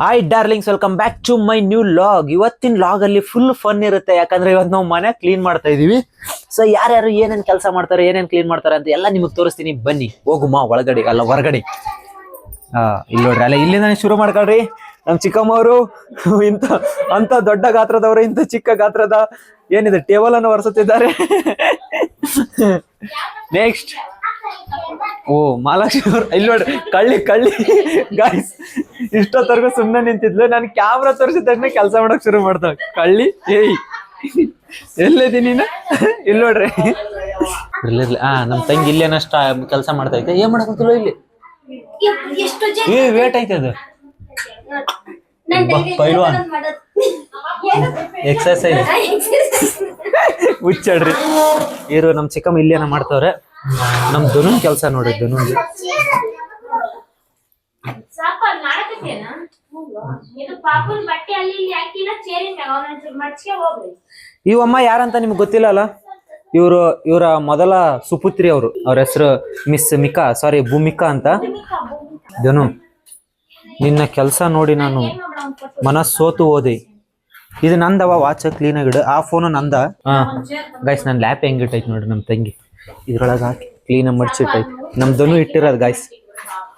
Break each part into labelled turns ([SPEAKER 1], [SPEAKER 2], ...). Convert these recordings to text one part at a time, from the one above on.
[SPEAKER 1] Hi darlings, welcome back to my new vlog. ಇವತ್ತಿನ vlog ಅಲ್ಲಿ full fun ಇರುತ್ತೆ. ಯಾಕಂದ್ರೆ ಇವತ್ತು ನಾವು ಮನೆ ಕ್ಲೀನ್ ಮಾಡ್ತಾ ಇದೀವಿ. ಸೊ ಯಾರ್ಯಾರು ಏನೇನ್ ಕೆಲಸ ಮಾಡ್ತಾರೆ, ಏನೇನ್ ಕ್ಲೀನ್ ಮಾಡ್ತಾರೆ ಅಂತ ಎಲ್ಲ ನಿಮಗೆ ತೋರಿಸ್ತೀನಿ. ಬನ್ನಿ ಹೋಗುಮಾ ಒಳಗಡೆ, ಅಲ್ಲ ಹೊರಗಡೆ. ಇಲ್ಲಿ ನೋಡ್ರಿ, ಅಲ್ಲ ಇಲ್ಲಿಂದ ಶುರು ಮಾಡ್ಕೊಳ್ರಿ. ನಮ್ ಚಿಕ್ಕಮ್ಮವರು ಅಂತ ದೊಡ್ಡ ಗಾತ್ರದವರು ಇಂತ ಚಿಕ್ಕ ಗಾತ್ರದ ಏನಿದೆ ಟೇಬಲ್ ಅನ್ನು ಒರೆಸುತ್ತಿದ್ದಾರೆ. ನೆಕ್ಸ್ಟ್ ಮಹಾಲಕ್ಷ್ಮಿ ಅವ್ರು ಇಲ್ಲಿ ನೋಡ್ರಿ, ಕಳ್ಳಿ ಗಾಯ್ಸ್ ಇಷ್ಟೊತ್ತರ್ಗು ಸುಮ್ಮನೆ ನಿಂತಿದ್ಲು. ನಾನು ಕ್ಯಾಮ್ರಾ ತೋರಿಸಿದ ತಕ್ಷಣ ಕೆಲಸ ಮಾಡಕ್ ಶುರು ಮಾಡ್ತಾವ. ಕಳ್ಳಿ ಎಲ್ಲಿದ್ದೀನಿ ಇಲ್ಲಿ ನೋಡ್ರಿ. ನಮ್ ತಂಗಿ ಇಲ್ಲೇನಷ್ಟ ಕೆಲಸ ಮಾಡ್ತಾ ಐತೆ. ಏನ್ ಮಾಡಕ್ ಇಲ್ಲಿ ವೇಟ್ ಐತೆ ಅದು ಪೈಲ್ವಾನ್ ಎಕ್ಸರ್ಸೈಸ್ ಹುಚ್ಚಾಡ್ರಿ. ಇವರು ನಮ್ ಚಿಕ್ಕಮ್ಮ ಇಲ್ಲೇನ ಮಾಡ್ತವ್ರೆ. ನಮ್ ಧನುನ್ ಕೆಲಸ ನೋಡ್ರಿ, ಧನುನ್ ಇವಮ್ಮ ಯಾರಂತ ನಿಮ್ಗೆ ಗೊತ್ತಿಲ್ಲ ಅಲ್ಲ. ಇವರ ಮೊದಲ ಸುಪುತ್ರಿ ಅವರು. ಅವ್ರ ಹೆಸರು ಮಿಸ್ ಭೂಮಿಕಾ ಅಂತ. ಧನು, ನಿನ್ನ ಕೆಲಸ ನೋಡಿ ನಾನು ಮನಸ್ಸೋತು ಹೋದೆ. ಇದು ನಂದವ ವಾಚ್ ಕ್ಲೀನ್ ಆಗಿಡು. ಆ ಫೋನು ನಂದ. ಗೈಸ್ ನನ್ನ ಲ್ಯಾಪ್ ಹೆಂಗಿಟ್ಟೈತಿ ನೋಡ್ರಿ ನಮ್ ತಂಗಿ. ಇದ್ರೊಳಗೆ ಹಾಕಿ ಕ್ಲೀನ್ ಮಡ್ಚಿಟ್ಟೈತಿ. ನಮ್ ಧನು ಇಟ್ಟಿರೋದು ಗೈಸ್.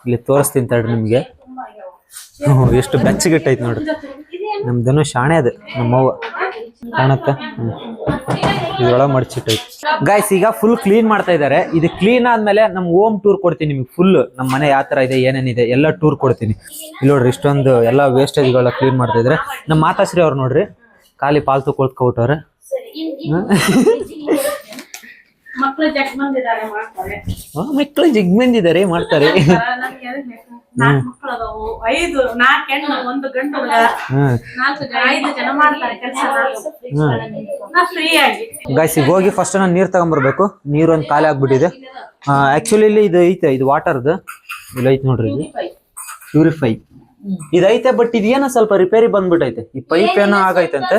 [SPEAKER 1] ಇಲ್ಲಿ ತೋರಿಸ್ತೀನಿ ತಡ್ರಿ ನಿಮ್ಗೆ. ಎಷ್ಟು ಬೆಚ್ಚಗಿಟ್ಟೈತಿ ನೋಡ್ರಿ. ನಮ್ ಧನು ಶಾಣೆ ಅದು, ನಮ್ಮವ್ವ ಕಾಣತ್ತ. ಇದ್ರೊಳಗೆ ಮಡ್ಚಿಟ್ಟೈತಿ ಗೈಸ್. ಈಗ ಫುಲ್ ಕ್ಲೀನ್ ಮಾಡ್ತಾ ಇದಾರೆ. ಇದು ಕ್ಲೀನ್ ಆದ್ಮೇಲೆ ನಮ್ ಹೋಮ್ ಟೂರ್ ಕೊಡ್ತೀನಿ ನಿಮ್ಗೆ. ಫುಲ್ ನಮ್ಮ ಮನೆ ಯಾವ ತರ ಇದೆ, ಏನೇನಿದೆ ಎಲ್ಲ ಟೂರ್ ಕೊಡ್ತೀನಿ. ಇಲ್ಲಿ ನೋಡ್ರಿ, ಇಷ್ಟೊಂದು ಎಲ್ಲ ವೇಸ್ಟೇಜ್ಗಳ ಕ್ಲೀನ್ ಮಾಡ್ತಾ ಇದ್ರೆ. ನಮ್ಮ ಮಾತಾಶ್ರೀ ಅವ್ರು ನೋಡ್ರಿ, ಖಾಲಿ ಪಾಲ್ತು ಕೊಳ್ತ್ಕೊಬಿಟ್ಟವ್ರೆ. ಮಕ್ಕಳು ಜಿಗ್ಮಂದಿದ್ದಾರೆ ಮಾಡ್ತಾರೆ. ಗೈಸ್ ಈಗ ಹೋಗಿ ಫಸ್ಟ್ ನಾನು ನೀರ್ ತಗೊಂಡ್ಬರ್ಬೇಕು. ನೀರು ಒಂದು ಖಾಲಿ ಆಗ್ಬಿಟ್ಟಿದೆ. ಆಕ್ಚುಲಿ ಇಲ್ಲಿ ಇದು ಐತೆ, ಇದು ವಾಟರ್ದು ಇಲ್ಲಿ ಐತೆ ನೋಡ್ರಿ. ಇದು ಪ್ಯೂರಿಫೈ ಇದೈತೆ. ಬಟ್ ಇದೇನೋ ಸ್ವಲ್ಪ ರಿಪೇರಿ ಬಂದ್ಬಿಟ್ಟೈತೆ. ಈ ಪೈಪ್ ಏನೋ ಆಗೈತಂತೆ.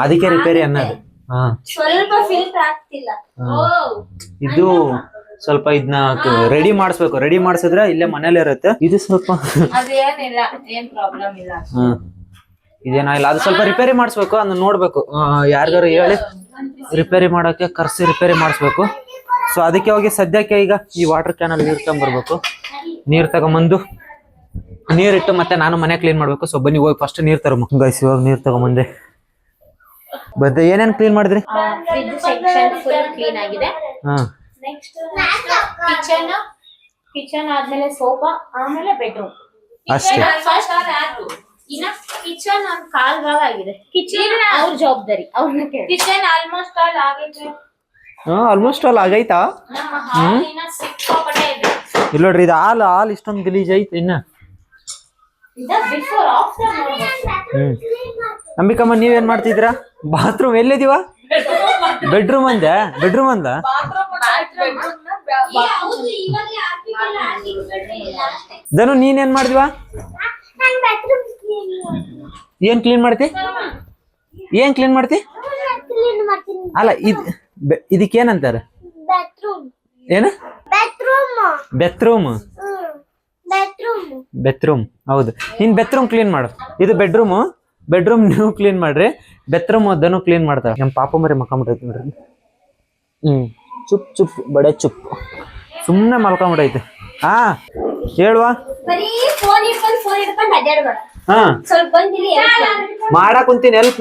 [SPEAKER 1] ಅದಕ್ಕೆ ರಿಪೇರಿ ಅನ್ನೋದು. ಇದು ಸ್ವಲ್ಪ ಇದನ್ನ ರೆಡಿ ಮಾಡಿಸ್ಬೇಕು. ರೆಡಿ ಮಾಡಿಸಿದ್ರೆ ಇಲ್ಲೇ ಮನೇಲಿ ಇರುತ್ತೆ. ಇದು ಸ್ವಲ್ಪ ಇದೇನಾಗಿಲ್ಲ, ಅದು ಸ್ವಲ್ಪ ರಿಪೇರಿ ಮಾಡಿಸ್ಬೇಕು. ಅದನ್ನ ನೋಡ್ಬೇಕು, ಯಾರಿಗಾರು ಹೇಳಿ ರಿಪೇರಿ ಮಾಡೋಕೆ ಕರ್ಸಿ ರಿಪೇರಿ ಮಾಡಿಸ್ಬೇಕು. ಸೊ ಅದಕ್ಕೆ ಹೋಗಿ ಸದ್ಯಕ್ಕೆ ಈಗ ಈ ವಾಟರ್ ಕ್ಯಾನಲ್ ನೀರ್ ತಗೊಂಡ್ಬರ್ಬೇಕು. ನೀರ್ ತಗೊಂಬಂದು ನೀರಿಟ್ಟು ಮತ್ತೆ ನಾನು ಮನೆ ಕ್ಲೀನ್ ಮಾಡ್ಬೇಕು. ಸೊ ಬನ್ನಿ ಹೋಗಿ ಫಸ್ಟ್ ನೀರ್ ತಗೊಂಬ. ಗೈಸ್ ಇವಾಗ ನೀರ್ ತಗೊಂಬಂದೆ. ಬಟ್ ಏನೇನ್ ಕ್ಲೀನ್ ಮಾಡಿದ್ರಿ?
[SPEAKER 2] ಕಿಚನ್ ಆದ್ಮೇಲೆ ಸೋಫಾ, ಆಮೇಲೆ ಬೆಡ್ರೂಮ್
[SPEAKER 1] ಅಷ್ಟೇ.
[SPEAKER 2] ಇನ್ನ ಕಿಚನ್ ಒಂದು ಕಾಲ್ ಭಾಗ ಆಗಿದೆ. ಕಿಚನ್ ಅವ್ರ ಜವಾಬ್ದಾರಿ, ಅವ್ರನ್ನ ಕೇಳಿ. ಕಿಚನ್ ಆಲ್ಮೋಸ್ಟ್ ಆಲ್ ಆಗೈತೆ.
[SPEAKER 1] ಆಲ್ಮೋಸ್ಟ್ ಆಲ್ ಆಗೈತಾ? ಇಲ್ಲ ನೋಡ್ರಿ, ಇದು ಹಾಲ್ ಇಷ್ಟೊಂದು ಗಲೀಜ್ ಐತೆ. ಇನ್ನ ಅಂಬಿಕಮ್ಮ ನೀವೇನ್ ಮಾಡ್ತಿದ್ದೀರಾ? ಬಾತ್ರೂಮ್ ಎಲ್ಲಿದೀವ? ಬೆಡ್ರೂಮ್ ಅಂದ ಧನು ನೀನೇನ್ ಮಾಡ್ದಿವ? ಏನ್ ಕ್ಲೀನ್ ಮಾಡ್ತಿ? ಅಲ್ಲ ಇದಕ್ಕೇನಂತಾರ? ಏನು? ಬೆತ್ರೂಮ್. ಹೌದು, ನೀನ್ ಬೆತ್ರೂಮ್ ಕ್ಲೀನ್ ಮಾಡು. ಇದು ಬೆಡ್ರೂಮ್ ನೀವು ಕ್ಲೀನ್ ಮಾಡ್ರಿ. ಬೆತ್ರೂಮ್ ಧನು ಕ್ಲೀನ್ ಮಾಡ್ತಾರ. ನಮ್ ಪಾಪ ಮರಿ ಮಲ್ಕೊಂಡ್ಬಿಟ್ಟೈತಿ ನೋಡ್ರಿ. ಚುಪ್ ಬಡೆ ಚುಪ್ ಸುಮ್ನೆ ಮಲ್ಕೊಂಡ್ಬಿಟ್ಟೈತೆ. ಹೇಳುವ ಮಾಡಕ್ ಕುಂತೀನಿ ಹೆಲ್ಪ್.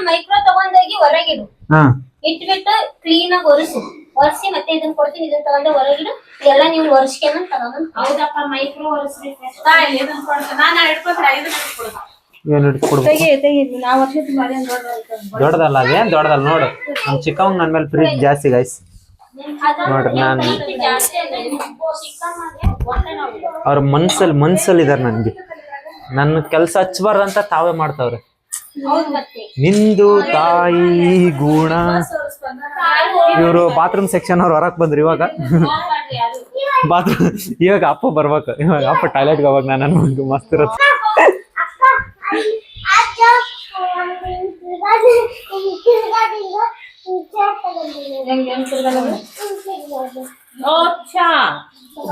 [SPEAKER 2] ಮೈಕ್ರೋ ತಗೊಂಡೋಗಿ ಹೊರಗಿಡು, ಇಟ್ಬಿಟ್ಟು ಕ್ಲೀನ್ ಆಗಿ ಒರೆಸಿ ಮತ್ತೆ ಇದನ್ನ ಕೊಡ್ತೀನಿ. ಇದನ್ನ ತಗೊಂಡು ಹೊರಗಿಡು. ಎಲ್ಲ ನೀವು ಒರೆಸ್ಕೊಂಡ್ ತಗೊಂಡ್. ಹೌದಪ್ಪ, ಮೈಕ್ರೋ ಒರೆಸ್ರಿ.
[SPEAKER 1] ದೊಡ್ಡದಲ್ಲ, ಅದೇನ್ ದೊಡ್ಡದಲ್ಲ ನೋಡು. ನಮ್ ಚಿಕ್ಕವಂಗ್ ನನ್ ಮೇಲೆ ಪ್ರೀತಿ ಜಾಸ್ತಿ ಗೈಸ್. ನೋಡ್ರಿ, ನಾನು ಅವ್ರ ಮನ್ಸಲ್ಲಿ ಇದಾರೆ. ನನ್ಗೆ ನನ್ನ ಕೆಲ್ಸ ಹಚ್ಬಾರ್ದಂತ ತಾವೇ ಮಾಡ್ತಾವ್ರೆ. ನಿಂದು ತಾಯಿ ಗುಣ. ಇವರು ಬಾತ್ರೂಮ್ ಸೆಕ್ಷನ್ ಅವ್ರು ಹೊರಕ್ ಬಂದ್ರು. ಇವಾಗ ಅಪ್ಪ ಬರ್ಬೇಕು. ಇವಾಗ ಅಪ್ಪ ಟಾಯ್ಲೆಟ್ಗೆ ಹೋಗ್ಬೇಕು. ನಾನು ಮಸ್ತ್ ಇರುತ್ತೆ.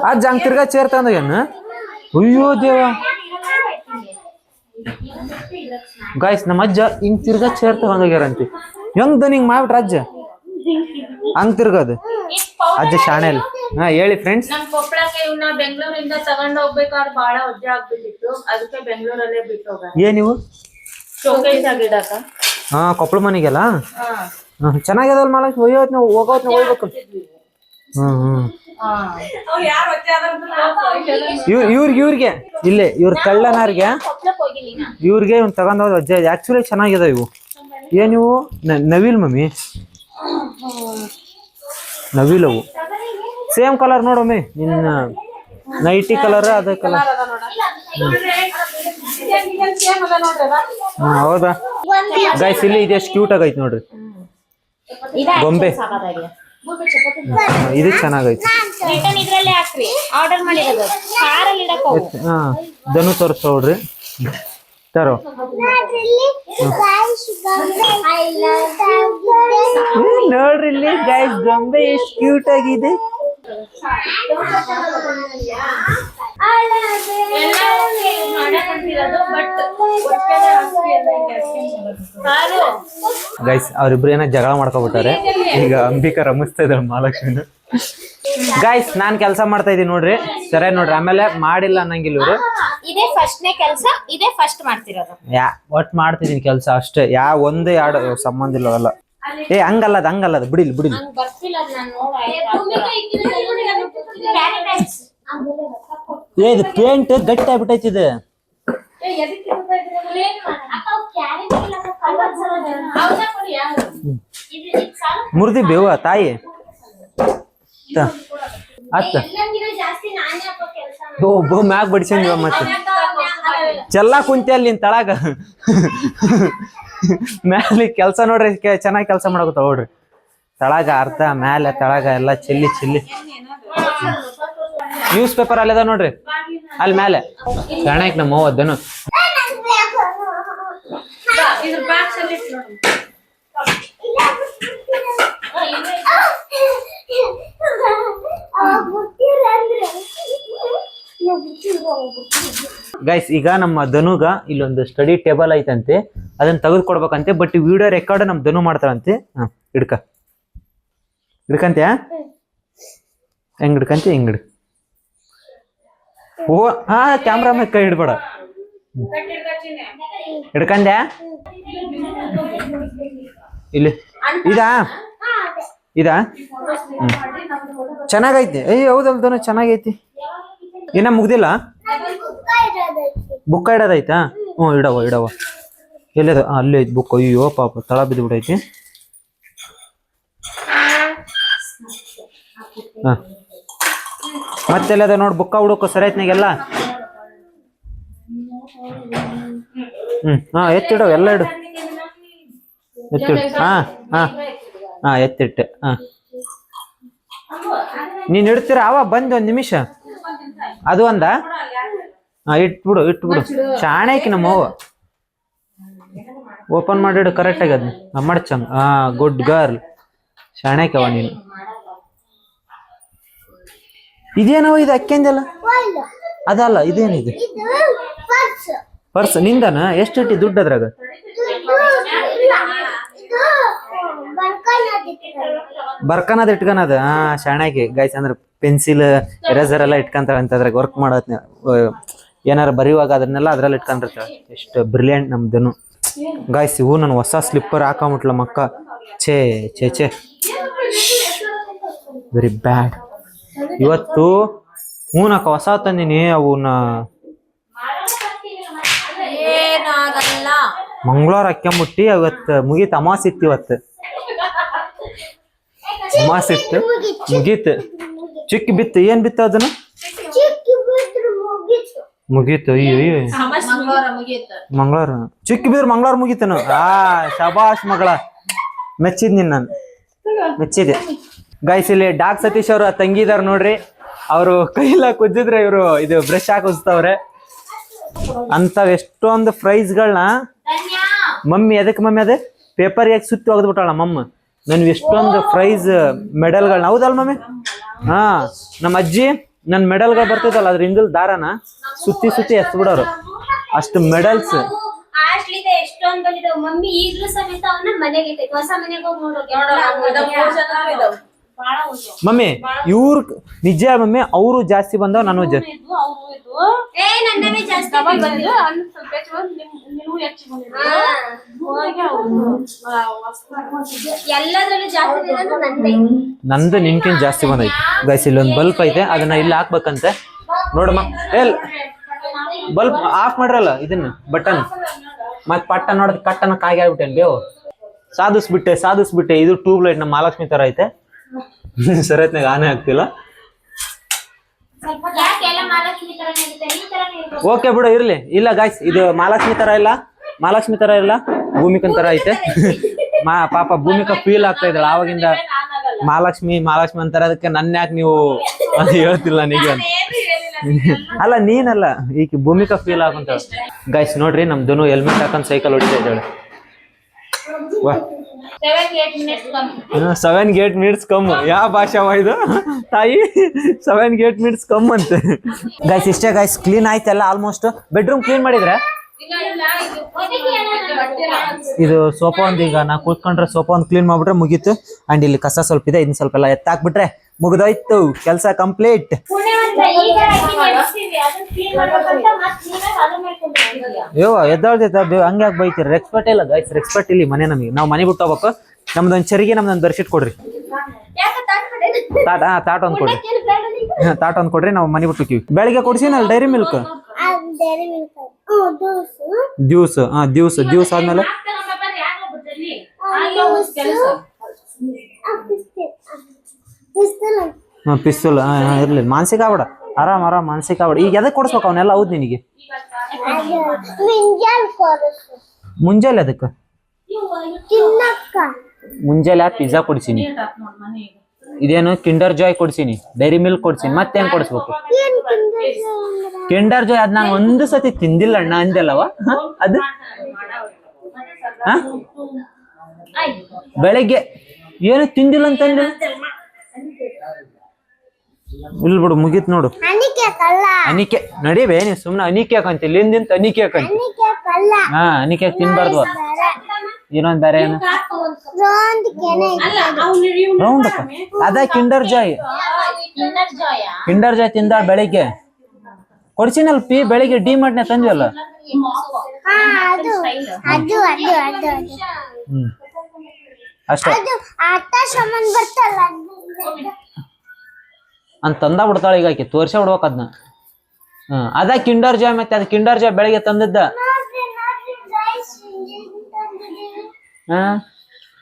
[SPEAKER 1] आज जंग तिर्गा चेर तंद अಯ್ಯೋ ದೇವ ಗಾಯ್ಸ್ ನಮ್ಮ ಅಜ್ಜ ಹಿಂಗ್ ತಿರ್ಗಾ ಚೇರ್ ತಗೊಂಡೋಗ್ಯಾರಂತೆ. ಹೆಂಗ್ ಹಿಂಗ್ ಮಾಡ್ಬಿಟ್ರ ಅಜ್ಜ ಹಂಗ್ ತಿರ್ಗೋದು ಅಜ್ಜ ಶಾಣೆ ಅಲ್ಲ. ಹಾ ಹೇಳಿ ಫ್ರೆಂಡ್ಸ್.
[SPEAKER 3] ನಮ್ ಕೊಪ್ಪಳಕ್ಕೆ ಇವ್ನ ಬೆಂಗಳೂರಿಂದ ತಗೊಂಡ್ ಹೋಗ್ಬೇಕಾದ್ರೆ ಬಹಳ ಒಜ್ಜೆ ಆಗ್ಬಿಟ್ಟಿತ್ತು, ಅದಕ್ಕೆ ಬೆಂಗಳೂರಲ್ಲೇ ಬಿಟ್ಟು ಹೋಗ.
[SPEAKER 1] ನೀವು
[SPEAKER 3] ಶೋಕೇಸ್ ಆಗಿಡಕ.
[SPEAKER 1] ಹಾ ಕೊಪ್ಪಳ ಮನೆಗೆಲ್ಲ ಚೆನ್ನಾಗ್ಯದಲ್ ಮಾಲಕ್ ಒಯ್ಯೋತ್ ನಾವು ಹೋಗೋತ್ ನಾವು ಹೋಗ್ಬೇಕು. ಇವ್ರಿಗೆ ಇಲ್ಲೇ ಇವ್ರ ಕಳ್ಳನಾರ್ಗೆ ಇವ್ರಿಗೆ ಇವ್ನ ತಗೊಂಡ್ ಅಜ್ಜ ಆಕ್ಚುಲಿ ಚೆನ್ನಾಗಿದೆ ಇವು. ಏನಿವು ನವಿಲ್ ಮಮ್ಮಿ, ನವಿಲ್ ಅವು ಸೇಮ್ ಕಲರ್ ನೋಡಮ್ಮಿ. ನಿನ್ನ ನೈಟಿ ಕಲರ್ ಅದೇ ಕಲರ್. ಹೌದಾ ಗೈಸ್ ಇಲ್ಲಿ ಇದೆ ಎಷ್ಟು ಕ್ಯೂಟ್ ಆಗೈತೆ ನೋಡ್ರಿ ಗೊಂಬೆ. ಇದು ಚೆನ್ನಾಗೈತೆ. ದನು ತೋರಿಸ್ ನೋಡ್ರಿ ತರೋ. ನೋಡ್ರಿ ಇಲ್ಲಿ ಗೈಸ್ ಗೊಂಬೆ ಎಷ್ಟು ಕ್ಯೂಟ್ ಆಗಿದೆ. ಗೈಸ್ ಅವ್ರಿಬ್ರು ಏನೋ ಜಗಳ ಮಾಡ್ಕೊಬಿಟ್ಟಾರೆ. ಈಗ ಅಂಬಿಕಾ ರಮಿಸ್ತಾ ಇದ್ದಾಳೆ ಮಹಾಲಕ್ಷ್ಮಿನ. ಗೈಸ್ ನಾನ್ ಕೆಲಸ ಮಾಡ್ತಾ ಇದೀನಿ ನೋಡ್ರಿ, ಸರಿ ನೋಡ್ರಿ. ಆಮೇಲೆ ಮಾಡಿಲ್ಲ ಅನ್ನಂಗಿಲ್ಲ ಇವ್ರು.
[SPEAKER 2] ಇದೇ ಫಸ್ಟ್ನೇ ಕೆಲಸ, ಇದೇ ಫಸ್ಟ್ ಮಾಡ್ತಿರೋದು.
[SPEAKER 1] ಒಟ್ ಮಾಡ್ತಿದೀನಿ ಕೆಲಸ ಅಷ್ಟೇ. ಒಂದು ಎರಡು ಸಂಬಂಧ ಇಲ್ಲ ಅವೆಲ್ಲ. ಹಂಗಲ್ಲದ ಬಿಡಿಲ್ ಇದು ಪೇಂಟ್ ಗಟ್ಟಿ ಆಗ್ಬಿಟ್ಟೈತಿದೆ. ಮುರ್ದಿ ಬೇವ ತಾಯಿ ಅತ್ತ ಮ್ಯಾಗ ಬಡಿಸಂಗ ಮತ್ತೆ ಚೆಲ್ಲಾ ಕುಂತಿ ಅಲ್ಲಿ ನಿನ್ ತಳಗ ಮ್ಯಾಲೆ ಕೆಲ್ಸ ನೋಡ್ರಿ ಚೆನ್ನಾಗಿ ಕೆಲಸ ಮಾಡಕತ್ತ ನೋಡ್ರಿ. ತಳಗ ಅರ್ಧ ಮ್ಯಾಲೆ ತಳಗ ಎಲ್ಲ ಚೆಲ್ಲಿ ನ್ಯೂಸ್ ಪೇಪರ್ ಅಲ್ಲದ ನೋಡ್ರಿ ಅಲ್ಲಿ ಮ್ಯಾಲೆ ಸಣ್ಣಕ್ ನಮ್ಮ ಓದನು. ಗೈಸ್ ಈಗ ನಮ್ಮ ಧನುಗ ಇಲ್ಲೊಂದು ಸ್ಟಡಿ ಟೇಬಲ್ ಐತಂತೆ, ಅದನ್ನ ತೆಗೆದು ಕೊಡ್ಬೇಕಂತೆ. ಬಟ್ ವಿಡಿಯೋ ರೆಕಾರ್ಡ್ ನಮ್ ಧನು ಮಾಡ್ತಾರಂತೆ. ಹಿಡ್ಕಂತ್ಯಾ ಹೆಂಗ್ ಹಿಡ್ಕಂತಿ ಹಿಂಗ್ ಹಿಡ್. ಓ ಹಾ ಕ್ಯಾಮ್ರಾ ಮೇಲೆ ಕೈ ಹಿಡ್ಬೇಡ. ಹಿಡ್ಕಂದ್ಯಾ ಇಲ್ಲಿ ಇದಾ ಚೆನ್ನಾಗೈತಿ. ಹೌದಲ್ ಧನು ಚೆನ್ನಾಗೈತಿ. ಏನ ಮುಗ್ದಿಲ್ಲ ಬುಕ್ಕ ಇಡೋದೈತಾ? ಇಡವ ಎಲ್ಲದ ಅಲ್ಲೇ ಐತಿ ಬುಕ್. ಅಯ್ಯೋ ಪಾಪ ತಳ ಬಿದ್ದು ಬಿಡೈತಿ. ಮತ್ತೆಲ್ಲದ ನೋಡ್ ಬುಕ್ಕ ಹುಡುಕ ಸರಿ ಐತ್ನಾಗೆಲ್ಲ. ಎತ್ತಿಡವ ಎಲ್ಲ ಇಡು. ಎತ್ತಿಡು. ಎತ್ತಿಟ್ಟೆ. ನೀನ್ ಇಡ್ತೀರ ಅವ ಬಂದ್ ಒಂದ್ ನಿಮಿಷ ಅದು ಒಂದ ಇಟ್ಬಿಡು ಶಾಣೆಕಿ ನಮ್ಮವ್ವ. ಓಪನ್ ಮಾಡಿಡು ಕರೆಕ್ಟ್ ಆಗಿ ಅದನ್ನ ಮಾಡ್ಚಂಗ್. ಗುಡ್ ಗರ್ಲ್ ಶಾಣೆಕವ ನೀನು. ಇದೇನವ ಇದು ಅಕ್ಕೆಂದಲ್ಲ ಅದಲ್ಲ ಇದೇನಿದೆ ಪರ್ಸ್ ನಿಂದನ? ಎಷ್ಟು ಇಟ್ಟಿ ದುಡ್ಡು ಅದ್ರಾಗ? ಬರ್ಕನದ ಇಟ್ಕನದ. ಶಾಣೆಗೆ ಗೈಸ್ ಅಂದ್ರೆ ಪೆನ್ಸಿಲ್ ಎರೇಸರ್ ಎಲ್ಲ ಇಟ್ಕೊಂತಾಳ ಅಂತ ಅದ್ರಾಗ ವರ್ಕ್ ಮಾಡೋದ್ ಏನಾರ ಬರೆಯುವಾಗ ಅದನ್ನೆಲ್ಲ ಅದ್ರಲ್ಲಿ ಇಟ್ಕೊಂಡಿರ್ತಾಳೆ. ಎಷ್ಟು ಬ್ರಿಲಿಯಂಟ್ ನಮ್ದನು ಗೈಸ್. ಇವು ನನ್ ಹೊಸ ಸ್ಲಿಪ್ಪರ್ ಹಾಕೊಂಬಿಟ್ಲ ಮಕ್ಕ. ಛೇ ವೆರಿ ಬ್ಯಾಡ್. ಇವತ್ತು ಹೂನಕ್ಕ ಹೊಸ ತಂದಿನಿ. ಅವನ್ನ ಮಂಗಳವಾರ ಹಾಕ್ಯಂಬಿಟ್ಟಿ ಅವತ್ತು ಮುಗೀತು. ಅಮಾಸ್ ಇತ್ತು ಇವತ್ತು. ಅಮಾಸ್ ಇತ್ತು ಮುಗೀತು. ಚಿಕ್ಕ ಬಿತ್ತು. ಏನ್ ಬಿತ್ತು ಅದನ್ನ? ಮುಗೀತು. ಅಯ್ಯೋ ಮಂಗಳವಾರ ಚಿಕ್ಕ ಬಿದ್ರು ಮಂಗಳವಾರ ಮುಗೀತನು. ಶಬಾಷ್ ಮಗಳ, ಮೆಚ್ಚಿದ್ ನಾನು ಮೆಚ್ಚಿದೆ. ಗೈಸ್ ಇಲ್ಲಿ ಡಾಕ್ ಸತೀಶ್ ಅವ್ರ ತಂಗಿದಾರ ನೋಡ್ರಿ. ಅವರು ಕೈಲ ಕುಜ್ಜಿದ್ರೆ ಇವರು ಇದು ಬ್ರಷ್ ಹಾಕಿ ಉಜ್ತಾವ್ರೆ. ಅಂತವ್ ಎಷ್ಟೊಂದು ಪ್ರೈಸ್ಗಳನ್ನ ಮಮ್ಮಿ ಎದಕ್ ಮಮ್ಮಿ ಅದೇ ಪೇಪರ್ ಯಾಕೆ ಸುತ್ತಿ ಒಗದ್ಬಿಟ್ಟಾಳ ಮಮ್ಮ. ನನ್ಗೆ ಎಷ್ಟೊಂದು ಪ್ರೈಸ್ ಮೆಡಲ್ಗಳನ್ನ. ಹೌದಲ್ ಮಮ್ಮಿ? ನಮ್ಮ ಅಜ್ಜಿ ನನ್ ಮೆಡಲ್ಗಳು ಬರ್ತೈತಲ್ಲ ಅದ್ರ ಹಿಂದಲ್ ದಾರನ ಸುತ್ತಿ ಎಸ್ಬಿಡೋರು. ಅಷ್ಟು ಮೆಡಲ್ಸ್
[SPEAKER 2] ಎಷ್ಟೊಂದ್ ಬಂದಿದಾವ್ ಮಮ್ಮಿ ಈಗ್ಲೂ ಸಮೇತ ಅವನ್ನ ಮನೆಗೆ ಇಟ್ಟೈತಿ ಹೊಸ ಮನೆಗೆ ಹೋಗಿ ನೋಡೋಕೆ ಬಾಳ ಉಂಟು
[SPEAKER 1] ಮಮ್ಮಿ ಇವ್ರ ನಿಜ ಮಮ್ಮಿ ಅವರು ಜಾಸ್ತಿ ಬಂದವ್ ನಾನು
[SPEAKER 3] ಅವ್ರು
[SPEAKER 2] ಏ ನನ್ನವೇ ಜಾಸ್ತಿ
[SPEAKER 3] ಬಂದಿದ್ರು ಅಲ್ಲಿ ಸ್ವಲ್ಪ ಹೆಚ್ಚು ಬಂದು ನೀವು ಹೆಚ್ಚು ಬಂದಿದ್ರು ಹೋಗಿ
[SPEAKER 2] ಎಲ್ಲದ್ರಲ್ಲೂ ಜಾಸ್ತಿ ಇರೋದು ನಂದೇ
[SPEAKER 1] ನಂದು ನಿಮ್ಕಿಂತ ಜಾಸ್ತಿ ಬಂದೈತಿ ಗೈಸ್ ಇಲ್ಲೊಂದು ಬಲ್ಪ್ ಐತೆ ಅದನ್ನ ಇಲ್ಲಿ ಹಾಕ್ಬೇಕಂತೆ ನೋಡಮ್ಮ ಬಲ್ಪ್ ಆಫ್ ಮಾಡ್ರಲ್ಲ ಇದನ್ನ ಬಟನ್ ಮತ್ ಪಟ್ಟ ನೋಡದ್ ಕಟ್ಟನ ಕಾಗಿ ಆಗ್ಬಿಟ್ಟೇನ್ ಬೇವು ಸಾಧಿಸ್ಬಿಟ್ಟೆ ಇದು ಟ್ಯೂಬ್ ಲೈಟ್ ನಮ್ಮ ಮಹಾಲಕ್ಷ್ಮಿ ತರ ಐತೆ ಸರಿಯತ್ನಾಗ ಆನೆ ಆಗ್ತಿಲ್ಲ
[SPEAKER 2] ಯಾಕೆಲ್ಲ ಮಹಾಲಕ್ಷ್ಮಿ ತರ ನಡೀತಾರೆ ಈ ತರ ಇರ್ಬೇಕು
[SPEAKER 1] ಓಕೆ ಬಿಡು ಇರ್ಲಿ ಇಲ್ಲ ಗಾಯ್ಸ್ ಇದು ಮಹಾಲಕ್ಷ್ಮಿ ತರ ಇಲ್ಲ ಭೂಮಿಕನ್ ತರ ಐತೆ ಪಾಪ ಭೂಮಿಕಾ ಫೀಲ್ ಆಗ್ತಾ ಇದ್ದಾಳೆ ಆವಾಗಿಂದ ಮಹಾಲಕ್ಷ್ಮಿ ಅಂತಾರೆ ಅದಕ್ಕೆ ನನ್ನ ಯಾಕೆ ನೀವು ಹೇಳ್ತಿಲ್ಲ ನನಗೆ ಅಲ್ಲ ನೀನಲ್ಲ ಈಗ ಭೂಮಿಕಾ ಫೀಲ್ ಆಗಂತ ಗೈಸ್ ನೋಡ್ರಿ ನಮ್ ಧನು ಹೆಲ್ಮೆಟ್ ಹಾಕೊಂಡ್ ಸೈಕಲ್ ಹೊಡಿತಾ ಇದ್ದಾಳೆ 7-8 minutes ಕಮ್ಮು ಯಾವ ಭಾಷಾವ ಇದು ತಾಯಿ 7-8 minutes ಕಮ್ಮು ಅಂತೆ ಗೈಸ್ ಇಷ್ಟೇ ಗೈಸ್ ಕ್ಲೀನ್ ಆಯ್ತಲ್ಲ ಆಲ್ಮೋಸ್ಟ್ ಬೆಡ್ರೂಮ್ ಕ್ಲೀನ್ ಮಾಡಿದ್ರೆ ಇದು ಸೋಫಾ ಒಂದ್ ಈಗ ನಾ ಕೂತ್ಕೊಂಡ್ರೆ ಸೋಫಾ ಒಂದ್ ಕ್ಲೀನ್ ಮಾಡ್ಬಿಟ್ರೆ ಮುಗೀತು ಅಂಡ್ ಇಲ್ಲಿ ಕಸ ಸ್ವಲ್ಪ ಇದೆ ಇದನ್ನ ಸ್ವಲ್ಪ ಎಲ್ಲ ಎತ್ತಾಕ್ಬಿಟ್ರೆ ಮುಗ್ದೋಯ್ತು ಕೆಲಸ ಕಂಪ್ಲೀಟ್ ಯೋ ಎದ್ದಾಳ್ತೈತ ಹಂಗ್ಯಾಕ್ ಬೈತೀರಿ ರೆಸ್ಪೆಕ್ಟ್ ಇಲ್ಲ ಗೈಸ್ ರೆಸ್ಪೆಕ್ಟ್ ಇಲ್ಲಿ ಮನೆ ನಮಗೆ ನಾವು ಮನೆ ಬಿಟ್ಟು ಹೋಗ್ಬೇಕು ನಮ್ದೊಂದ್ ಚರಿಗೆ ನಮ್ದೊಂದ್ ಬೆಡ್ಶೀಟ್ ಕೊಡ್ರಿ ತಾಟ ಒಂದ್ ಕೊಡ್ರಿ ನಾವು ಮನೆ ಬಿಟ್ಟಿವಿ ಬೆಳಿಗ್ಗೆ ಕೊಡ್ಸಿನಲ್ಲ ಡೈರಿ ಮಿಲ್ಕ್ ಜ್ಯೂಸ್ ಆದ್ಮೇಲೆ ಪಿಸ್ತೂಲ್ ಇರ್ಲಿ ಮಾನಸಿಕ ಆಗ್ಬೇಡ ಆರಾಮ್ ಮಾನಸಿಕ ಆಗ್ಬೇಡ ಈಗ ಎದಕ್ ಕೊಡ್ಸ್ಬೇಕು ಅವನ್ನೆಲ್ಲ ಹೌದ್ ನಿನಗೆ ಮುಂಜಾನೆ ಅದಕ್ಕೆ ಮುಂಜಾನೆ ಪಿಜ್ಜಾ ಕೊಡ್ಸೀನಿ ಇದೇನು ಕಿಂಡರ್ ಜಾಯ್ ಕೊಡ್ಸೀನಿ ಡೈರಿ ಮಿಲ್ಕ್ ಕೊಡ್ಸೀನಿ ಮತ್ತೇನ್ ಕೊಡಿಸ್ಬೇಕು ಕಿಂಡರ್ ಜಾಯ್ ಅದ್ ನಾನು ಒಂದು ಸತಿ ತಿಂದಿಲ್ಲ ಅಣ್ಣ ಅಂದೆಲ್ಲವ ಅದು ಬೆಳಗ್ಗೆ ಏನು ತಿಂದಿಲ್ಲ ಅಂತಂದ್ರೆ ಇಲ್ಲಿ ಬಿಡು ಮುಗೀತ್ ನೋಡು ಅನಿಕೆ ನಡಿಬೇ ನೀ ಸುಮ್ನೆ ಅನಿಕೆ ಯಾಕಂತ ಇಲ್ಲಿಂದ ಅನಿಕೆ ಯಾಕಂತ ಅನಿಕೆ ತಿನ್ಬಾರ್ದು ಇನ್ನೊಂದ್ ಬೇರೆ ಏನು ರೌಂಡ್ ಅದ ಕಿಂಡರ್ ಜಾಯ್ ತಿಂದ ಬೆಳಿಗ್ಗೆ ಕೊಡ್ಸಿನಲ್ ಪಿ ಬೆಳಿಗ್ಗೆ ಡಿ ಮಾಡ್ನೆ ತಂದ್ವಲ್ಲ ಅಷ್ಟೇ ಅಂತ ತಂದ ಬಿಡ್ತಾಳ ಈಗ ಆಕಿ ತೋರ್ಸೇ ಬಿಡ್ಬೇಕ ಅದನ್ನ ಅದ ಕಿಂಡರ್ ಜಾಯ್ ಮತ್ತೆ ಅದ್ ಕಿಂಡರ್ ಜಾಯ್ ಬೆಳಿಗ್ಗೆ ತಂದಿದ್ದ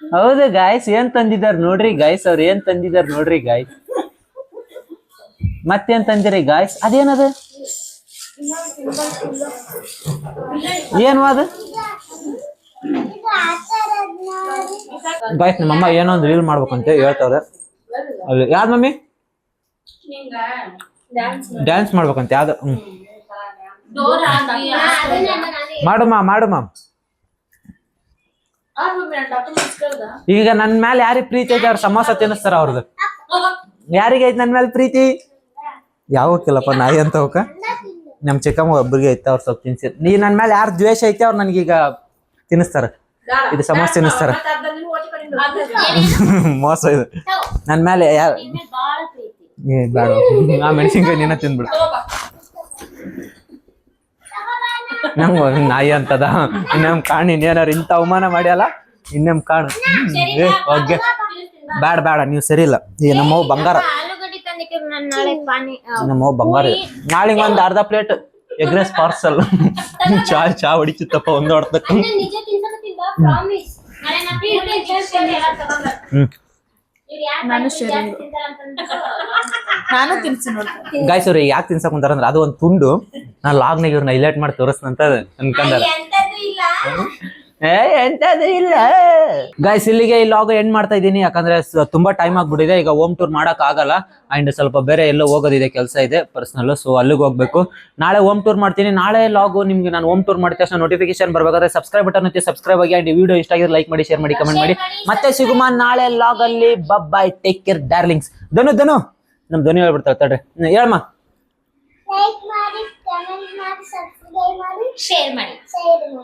[SPEAKER 1] ಹೌದು ಗಾಯ್ಸ್ ಏನ್ ತಂದಿದಾರ ನೋಡ್ರಿ ಗಾಯ್ಸ್ ಅವ್ರ ಏನ್ ತಂದಿದಾರ ನೋಡ್ರಿ ಗಾಯ್ಸ್ ಮತ್ತೇನ್ ತಂದಿರಿ ಗಾಯ್ಸ್ ಅದೇನದು ಏನು ಅದು ಗಾಯ್ಸ್ ನಮ್ಮಮ್ಮ ಏನೋ ಒಂದು ರೀಲ್ ಮಾಡ್ಬೇಕಂತ ಹೇಳ್ತಾವ್ರೆ ಅಲ್ಲಿ ಯಾವ್ದು ಮಮ್ಮಿ ಡ್ಯಾನ್ಸ್ ಮಾಡ್ಬೇಕಂತ ಯಾವ್ದು ಮಾಡುಮ್ಮ ಈಗ ನನ್ ಮೇಲೆ ಯಾರಿಗ್ ಪ್ರೀತಿ ಐತೆ ಅವ್ರ ಸಮೋಸ ತಿನ್ನಿಸ್ತಾರ ಅವ್ರದ್ದು ಯಾರಿಗೆ ಐತಿ ನನ್ ಮೇಲೆ ಪ್ರೀತಿ ಯಾವಕ್ಕಿಲ್ಲಪ್ಪ ನಾಯಿ ಅಂತ ಅವಕ್ಕ ನಮ್ ಚಿಕ್ಕಮ್ಮ ಒಬ್ಬರಿಗೆ ಐತೆ ಅವ್ರು ಸ್ವಲ್ಪ ತಿನ್ಸಿ ನೀ ನನ್ ಮೇಲೆ ಯಾರು ದ್ವೇಷ ಐತೆ ಅವ್ರು ನನಗೀಗ ತಿನ್ನಿಸ್ತಾರ ಇದು ಸಮೋಸ ತಿನ್ನಿಸ್ತಾರ ಮೋಸ ಇದು ನನ್ ಮೇಲೆ ಯಾರು ಬೇಡ ಆ ಮೆಣಸಿನ್ಕಾಯಿ ನೀನ ತಿಂದ್ಬಿಡು ನಮ್ಗ ನಾಯಿ ಅಂತದ ಇನ್ನೇಮ್ ಕಾಣ್ ಇನ್ನೇನಾರು ಇಂತ ಅವಮಾನ ಮಾಡ್ಯಲ್ಲ ಇನ್ನೇಮ್ ಕಾಣು ಓಕೆ ಬೇಡ ನೀವು ಸರಿ ಇಲ್ಲ ಈ ನಮ್ಮವ್ ಬಂಗಾರ ನಮ್ಮವ್ ಬಂಗಾರ ನಾಳೆಗೆ ಒಂದ್ ಅರ್ಧ ಪ್ಲೇಟ್ ಎಗ್ ರೈಸ್ ಪಾರ್ಸಲ್ ಚಾ ಹೊಡಿತಿತ್ತಪ್ಪ ಒಂದ್ ಹೊಡ್ತಕ್ಕ ಗಾಯ್ಸ್ ಅವ್ರಿ ಯಾಕೆ ತಿನ್ಸಕ್ ಕುಂತಾರ ಅಂದ್ರೆ ಅದು ಒಂದ್ ತುಂಡು ನಾನ್ ಲಾಗ್ನಾಗ ಇವ್ರನ್ನ ಹೈಲೈಟ್ ಮಾಡಿ ತೋರಿಸ್ತಂತ ಅನ್ಕಂದಾರ ಎಂತದು ಇಲ್ಲ ಗಾಯ್ಸ್ ಇಲ್ಲಿಗೆ ಈ ಲಾಗ್ ಎಂಡ್ ಮಾಡ್ತಾ ಇದೀನಿ ಯಾಕಂದ್ರೆ ತುಂಬಾ ಟೈಮ್ ಆಗ್ಬಿಟ್ಟಿದೆ ಈಗ ಹೋಮ್ ಟೂರ್ ಮಾಡಕ್ ಆಗಲ್ಲ ಅಂಡ್ ಸ್ವಲ್ಪ ಬೇರೆ ಎಲ್ಲೋ ಹೋಗೋದಿದೆ ಕೆಲಸ ಇದೆ ಪರ್ಸನಲ್ ಸೊ ಅಲ್ಲಿಗೆ ಹೋಗ್ಬೇಕು ನಾಳೆ ಹೋಮ್ ಟೂರ್ ಮಾಡ್ತೀನಿ ನಾಳೆ ಲಾಗು ನಿಮ್ಗೆ ನಾನು ಹೋಮ್ ಟೂರ್ ಮಾಡಿದ ತಕ್ಷಣ ನೋಟಿಫಿಕೇಶನ್ ಬರ್ಬೇಕಾದ್ರೆ ಸಬ್ಸ್ಕ್ರೈಬ್ ಬಟನ್ ಒತ್ತಿ ಸಬ್ಸ್ಕ್ರೈಬ್ ಆಗಿ ಅಂಡ್ ವಿಡಿಯೋ ಇಷ್ಟ ಆಗಿದ್ರೆ ಲೈಕ್ ಮಾಡಿ ಶೇರ್ ಮಾಡಿ ಕಮೆಂಟ್ ಮಾಡಿ ಮತ್ತೆ ಸಿಗುಮ ನಾಳೆ ಲಾಗ್ ಅಲ್ಲಿ ಬೈ ಟೇಕ್ ಕೇರ್ ಡಾರ್ಲಿಂಗ್ಸ್ ಧನು ನಮ್ ಧ್ವನಿ ಹೇಳ್ಬಿಡ್ತಾಳೆ ತಡ್ರಿ ಹೇಳಮ್ಮ
[SPEAKER 2] ಲೈಕ್ ಮಾಡಿ ಕಮೆಂಟ್ ಮಾಡಿ ಸಬ್ಸ್ಕ್ರೈಬ್ ಮಾಡಿ ಶೇರ್ ಮಾಡಿ